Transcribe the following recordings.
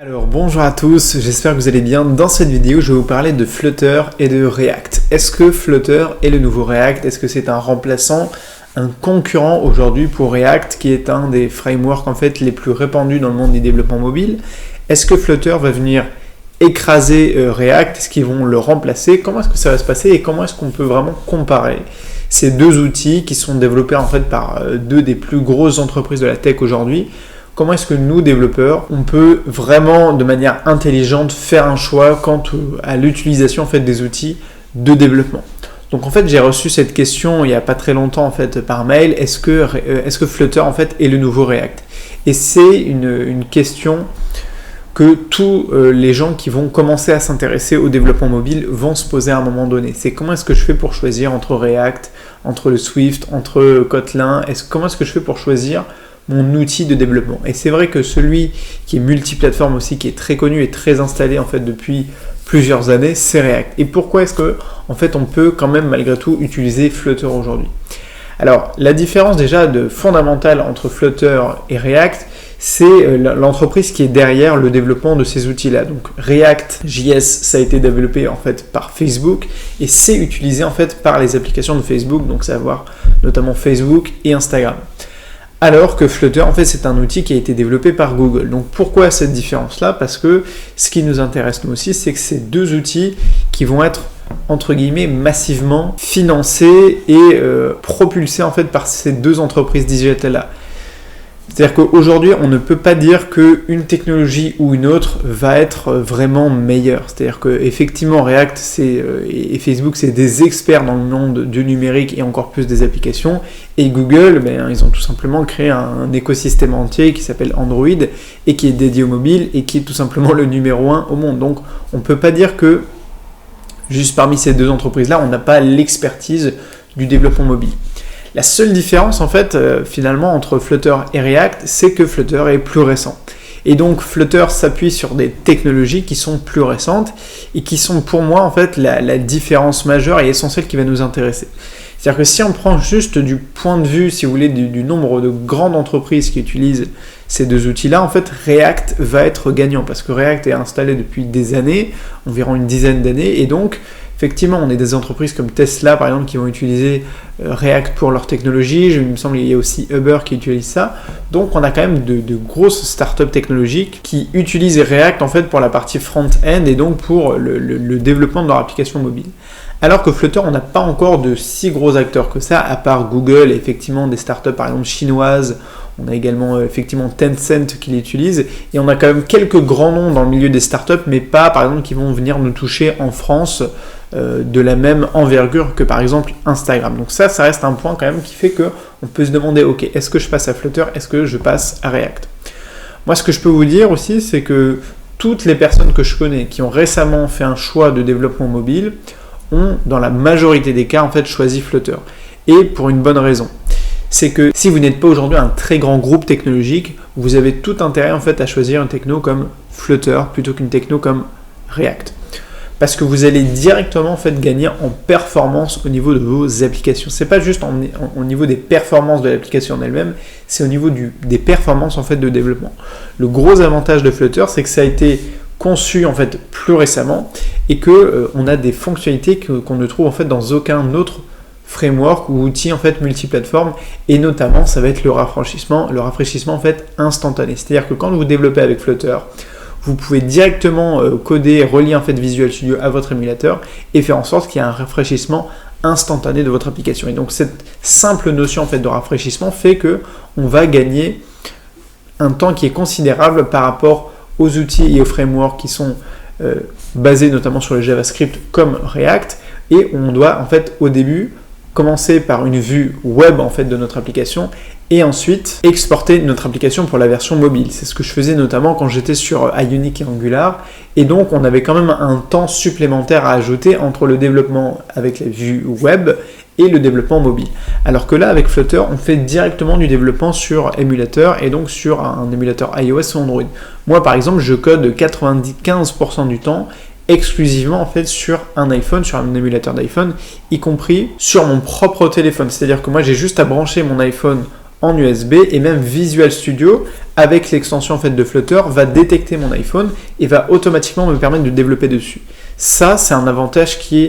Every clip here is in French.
Alors bonjour à tous, j'espère que vous allez bien. Dans cette vidéo, je vais vous parler de Flutter et de React. Est-ce que Flutter est le nouveau React? Est-ce que c'est un remplaçant, un concurrent aujourd'hui pour React, qui est un des frameworks en fait les plus répandus dans le monde du développement mobile? Est-ce que Flutter va venir écraser React? Est-ce qu'ils vont le remplacer? Comment est-ce que ça va se passer et comment est-ce qu'on peut vraiment comparer ces deux outils qui sont développés en fait par deux des plus grosses entreprises de la tech aujourd'hui? Comment est-ce que nous, développeurs, on peut vraiment, de manière intelligente, faire un choix quant à l'utilisation en fait, des outils de développement? Donc en fait, j'ai reçu cette question il n'y a pas très longtemps en fait, par mail. Est-ce que Flutter en fait, est le nouveau React? Et c'est une question que tous les gens qui vont commencer à s'intéresser au développement mobile vont se poser à un moment donné. C'est comment est-ce que je fais pour choisir entre React, entre le Swift, entre Kotlin? Comment est-ce que je fais pour choisir mon outil de développement? Et c'est vrai que celui qui est multiplateforme aussi, qui est très connu et très installé en fait depuis plusieurs années, c'est React. Et pourquoi est-ce que en fait on peut quand même malgré tout utiliser Flutter aujourd'hui? Alors la différence déjà fondamentale entre Flutter et React, c'est l'entreprise qui est derrière le développement de ces outils-là. Donc React.js, ça a été développé en fait par Facebook et c'est utilisé en fait par les applications de Facebook, donc savoir notamment Facebook et Instagram. Alors que Flutter, en fait, c'est un outil qui a été développé par Google. Donc pourquoi cette différence-là? Parce que ce qui nous intéresse nous aussi, c'est que c'est deux outils qui vont être, entre guillemets, massivement financés et propulsés en fait par ces deux entreprises digitales-là. C'est-à-dire qu'aujourd'hui, on ne peut pas dire qu'une technologie ou une autre va être vraiment meilleure. C'est-à-dire qu'effectivement, React et Facebook, c'est des experts dans le monde du numérique et encore plus des applications. Et Google, ils ont tout simplement créé un écosystème entier qui s'appelle Android et qui est dédié au mobile et qui est tout simplement le numéro 1 au monde. Donc, on ne peut pas dire que juste parmi ces deux entreprises-là, on n'a pas l'expertise du développement mobile. La seule différence en fait finalement entre Flutter et React, c'est que Flutter est plus récent. Et donc Flutter s'appuie sur des technologies qui sont plus récentes et qui sont pour moi en fait la différence majeure et essentielle qui va nous intéresser. C'est-à-dire que si on prend juste du point de vue, si vous voulez, du nombre de grandes entreprises qui utilisent ces deux outils-là, en fait React va être gagnant parce que React est installé depuis des années, environ une dizaine d'années, et donc effectivement, on a des entreprises comme Tesla, par exemple, qui vont utiliser React pour leur technologie. Il me semble qu'il y a aussi Uber qui utilise ça. Donc, on a quand même de grosses startups technologiques qui utilisent React, en fait, pour la partie front-end et donc pour le développement de leur application mobile. Alors que Flutter, on n'a pas encore de si gros acteurs que ça, à part Google et effectivement des startups, par exemple, chinoises. On a également effectivement Tencent qui l'utilise. Et on a quand même quelques grands noms dans le milieu des startups, mais pas, par exemple, qui vont venir nous toucher en France de la même envergure que par exemple Instagram. Donc ça reste un point quand même qui fait qu'on peut se demander, ok, est-ce que je passe à Flutter, est-ce que je passe à React? Moi, ce que je peux vous dire aussi, c'est que toutes les personnes que je connais qui ont récemment fait un choix de développement mobile ont, dans la majorité des cas, en fait, choisi Flutter. Et pour une bonne raison. C'est que si vous n'êtes pas aujourd'hui un très grand groupe technologique, vous avez tout intérêt en fait à choisir une techno comme Flutter plutôt qu'une techno comme React. Parce que vous allez directement en fait gagner en performance au niveau de vos applications. C'est pas juste au niveau des performances de l'application en elle-même, c'est au niveau des performances en fait de développement. Le gros avantage de Flutter, c'est que ça a été conçu en fait plus récemment et que on a des fonctionnalités qu'on ne trouve en fait dans aucun autre framework ou outil en fait multiplateforme, et notamment ça va être le rafraîchissement en fait instantané. C'est-à-dire que quand vous développez avec Flutter, vous pouvez directement coder, relier en fait Visual Studio à votre émulateur et faire en sorte qu'il y ait un rafraîchissement instantané de votre application. Et donc cette simple notion en fait de rafraîchissement fait que on va gagner un temps qui est considérable par rapport aux outils et aux frameworks qui sont basés notamment sur le JavaScript comme React, et on doit en fait au début commencer par une vue web en fait de notre application et ensuite exporter notre application pour la version mobile. C'est ce que je faisais notamment quand j'étais sur Ionic et Angular, et donc on avait quand même un temps supplémentaire à ajouter entre le développement avec la vue web et le développement mobile. Alors que là avec Flutter, on fait directement du développement sur émulateur et donc sur un émulateur iOS ou Android. Moi par exemple, je code 95% du temps exclusivement en fait sur un iPhone, sur un émulateur d'iPhone, y compris sur mon propre téléphone. C'est-à-dire que moi j'ai juste à brancher mon iPhone en USB, et même Visual Studio avec l'extension en fait de Flutter va détecter mon iPhone et va automatiquement me permettre de développer dessus. Ça, c'est un avantage qui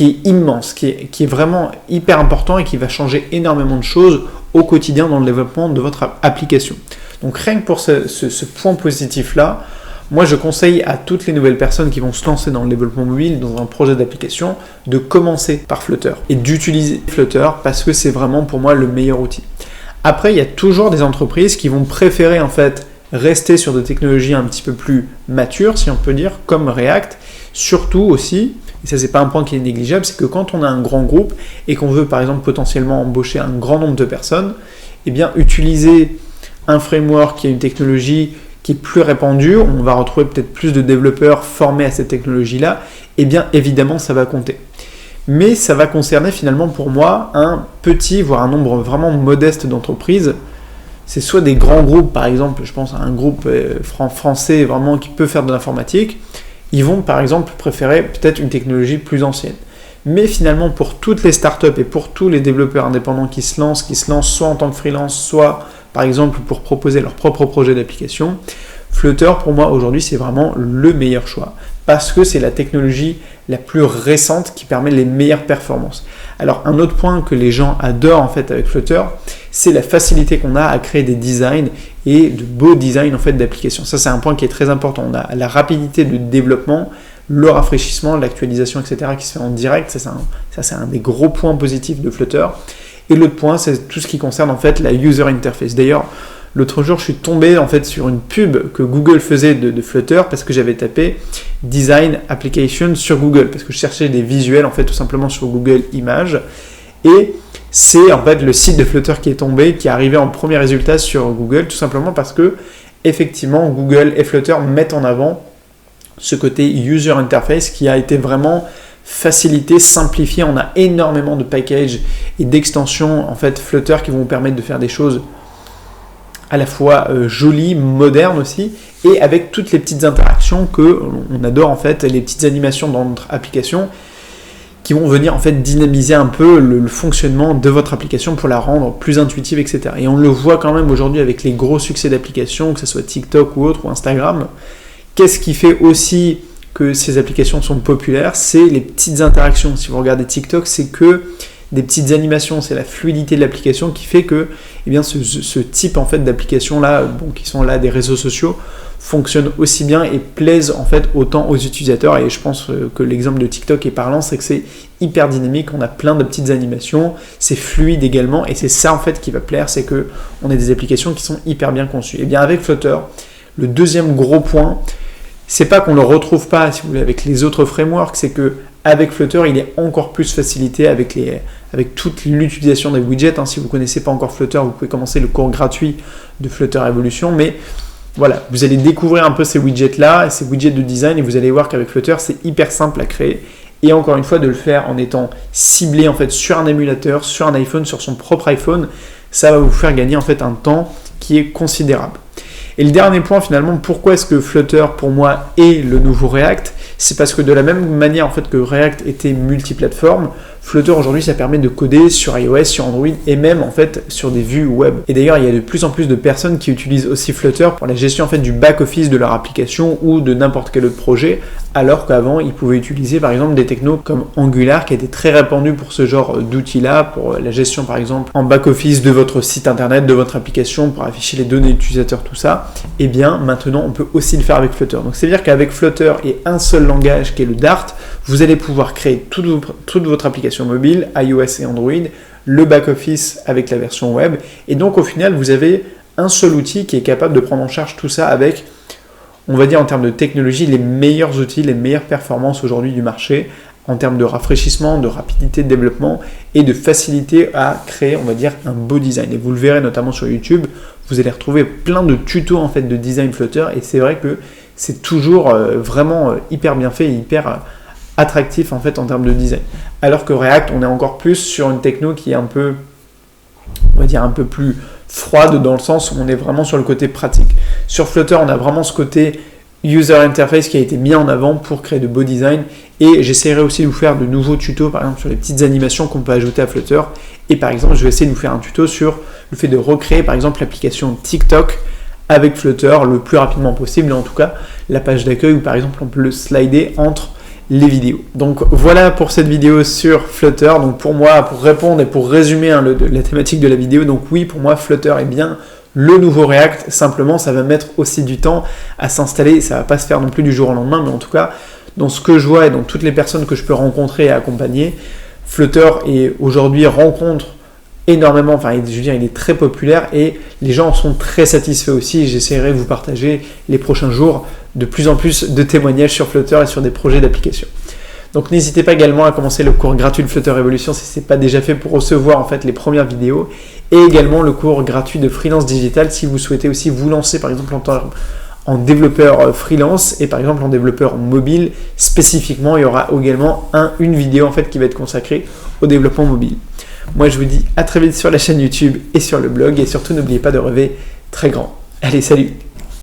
est immense, qui est vraiment hyper important et qui va changer énormément de choses au quotidien dans le développement de votre application. Donc rien que pour ce point positif-là, moi je conseille à toutes les nouvelles personnes qui vont se lancer dans le développement mobile, dans un projet d'application, de commencer par Flutter et d'utiliser Flutter parce que c'est vraiment pour moi le meilleur outil. Après, il y a toujours des entreprises qui vont préférer en fait rester sur des technologies un petit peu plus matures, si on peut dire, comme React. Surtout aussi, et ça c'est pas un point qui est négligeable, c'est que quand on a un grand groupe et qu'on veut par exemple potentiellement embaucher un grand nombre de personnes, eh bien utiliser un framework qui a une technologie qui est plus répandue, on va retrouver peut-être plus de développeurs formés à cette technologie-là, eh bien évidemment ça va compter. Mais ça va concerner finalement pour moi un petit, voire un nombre vraiment modeste d'entreprises. C'est soit des grands groupes, par exemple, je pense à un groupe français vraiment qui peut faire de l'informatique, ils vont par exemple préférer peut-être une technologie plus ancienne. Mais finalement pour toutes les startups et pour tous les développeurs indépendants qui se lancent soit en tant que freelance, soit par exemple pour proposer leur propre projet d'application, Flutter pour moi aujourd'hui c'est vraiment le meilleur choix parce que c'est la technologie la plus récente qui permet les meilleures performances. Alors un autre point que les gens adorent en fait avec Flutter, c'est la facilité qu'on a à créer des designs et de beaux designs en fait d'applications. Ça c'est un point qui est très important. On a la rapidité de développement, le rafraîchissement, l'actualisation, etc. qui se fait en direct. Ça c'est un des gros points positifs de Flutter. Et l'autre point c'est tout ce qui concerne en fait la user interface. D'ailleurs, l'autre jour, je suis tombé en fait sur une pub que Google faisait de Flutter parce que j'avais tapé Design Application sur Google parce que je cherchais des visuels en fait tout simplement sur Google Images et c'est en fait le site de Flutter qui est tombé, qui est arrivé en premier résultat sur Google tout simplement parce que effectivement Google et Flutter mettent en avant ce côté user interface qui a été vraiment facilité, simplifié. On a énormément de packages et d'extensions en fait Flutter qui vont vous permettre de faire des choses à la fois jolies, modernes aussi, et avec toutes les petites interactions que on adore en fait, les petites animations dans notre application qui vont venir en fait dynamiser un peu le fonctionnement de votre application pour la rendre plus intuitive, etc. Et on le voit quand même aujourd'hui avec les gros succès d'applications, que ce soit TikTok ou autre, ou Instagram. Qu'est-ce qui fait aussi que ces applications sont populaires? C'est les petites interactions. Si vous regardez TikTok, c'est que des petites animations, c'est la fluidité de l'application qui fait que eh bien, ce type en fait, d'applications là, qui sont là des réseaux sociaux, fonctionnent aussi bien et plaisent en fait autant aux utilisateurs. Et je pense que l'exemple de TikTok est parlant, c'est que c'est hyper dynamique, on a plein de petites animations, c'est fluide également, et c'est ça en fait qui va plaire, c'est que on a des applications qui sont hyper bien conçues. Et bien avec Flutter, le deuxième gros point, c'est pas qu'on ne le retrouve pas, si vous voulez, avec les autres frameworks, c'est que avec Flutter, il est encore plus facilité avec toute l'utilisation des widgets. Si vous ne connaissez pas encore Flutter, vous pouvez commencer le cours gratuit de Flutter Evolution. Mais voilà, vous allez découvrir un peu ces widgets-là, ces widgets de design, et vous allez voir qu'avec Flutter, c'est hyper simple à créer. Et encore une fois, de le faire en étant ciblé en fait, sur un émulateur, sur un iPhone, sur son propre iPhone, ça va vous faire gagner en fait, un temps qui est considérable. Et le dernier point finalement, pourquoi est-ce que Flutter pour moi est le nouveau React? C'est parce que de la même manière en fait que React était multiplateforme, Flutter aujourd'hui ça permet de coder sur iOS, sur Android et même en fait sur des vues web. Et d'ailleurs il y a de plus en plus de personnes qui utilisent aussi Flutter pour la gestion en fait du back-office de leur application ou de n'importe quel autre projet, alors qu'avant ils pouvaient utiliser par exemple des technos comme Angular qui était très répandu pour ce genre d'outils-là, pour la gestion par exemple en back-office de votre site internet, de votre application, pour afficher les données utilisateurs, tout ça. Et bien maintenant on peut aussi le faire avec Flutter. Donc c'est-à-dire qu'avec Flutter et un seul langage qui est le Dart, vous allez pouvoir créer toute votre application mobile, iOS et Android, le back-office avec la version web, et donc au final vous avez un seul outil qui est capable de prendre en charge tout ça avec, on va dire en termes de technologie, les meilleurs outils, les meilleures performances aujourd'hui du marché, en termes de rafraîchissement, de rapidité de développement et de facilité à créer, on va dire, un beau design. Et vous le verrez notamment sur YouTube, vous allez retrouver plein de tutos en fait de design Flutter, et c'est vrai que c'est toujours vraiment hyper bien fait et hyper attractif en fait en termes de design. Alors que React, on est encore plus sur une techno qui est un peu, on va dire un peu plus froide dans le sens où on est vraiment sur le côté pratique. Sur Flutter, on a vraiment ce côté user interface qui a été mis en avant pour créer de beaux designs, et j'essaierai aussi de vous faire de nouveaux tutos par exemple sur les petites animations qu'on peut ajouter à Flutter, et par exemple je vais essayer de vous faire un tuto sur le fait de recréer par exemple l'application TikTok avec Flutter le plus rapidement possible, en tout cas la page d'accueil où par exemple on peut le slider entre les vidéos. Donc voilà pour cette vidéo sur Flutter. Donc pour moi, pour répondre et pour résumer la thématique de la vidéo, donc oui, pour moi Flutter est bien le nouveau React. Simplement ça va mettre aussi du temps à s'installer, ça va pas se faire non plus du jour au lendemain, mais en tout cas dans ce que je vois et dans toutes les personnes que je peux rencontrer et accompagner, Flutter est aujourd'hui rencontre énormément, enfin je veux dire il est très populaire et les gens en sont très satisfaits aussi. J'essaierai de vous partager les prochains jours de plus en plus de témoignages sur Flutter et sur des projets d'application. Donc n'hésitez pas également à commencer le cours gratuit de Flutter Révolution si ce n'est pas déjà fait pour recevoir en fait les premières vidéos, et également le cours gratuit de freelance digital si vous souhaitez aussi vous lancer par exemple en développeur freelance et par exemple en développeur mobile spécifiquement. Il y aura également une vidéo en fait qui va être consacrée au développement mobile. Moi je vous dis à très vite sur la chaîne YouTube et sur le blog, et surtout n'oubliez pas de rêver très grand. Allez, salut!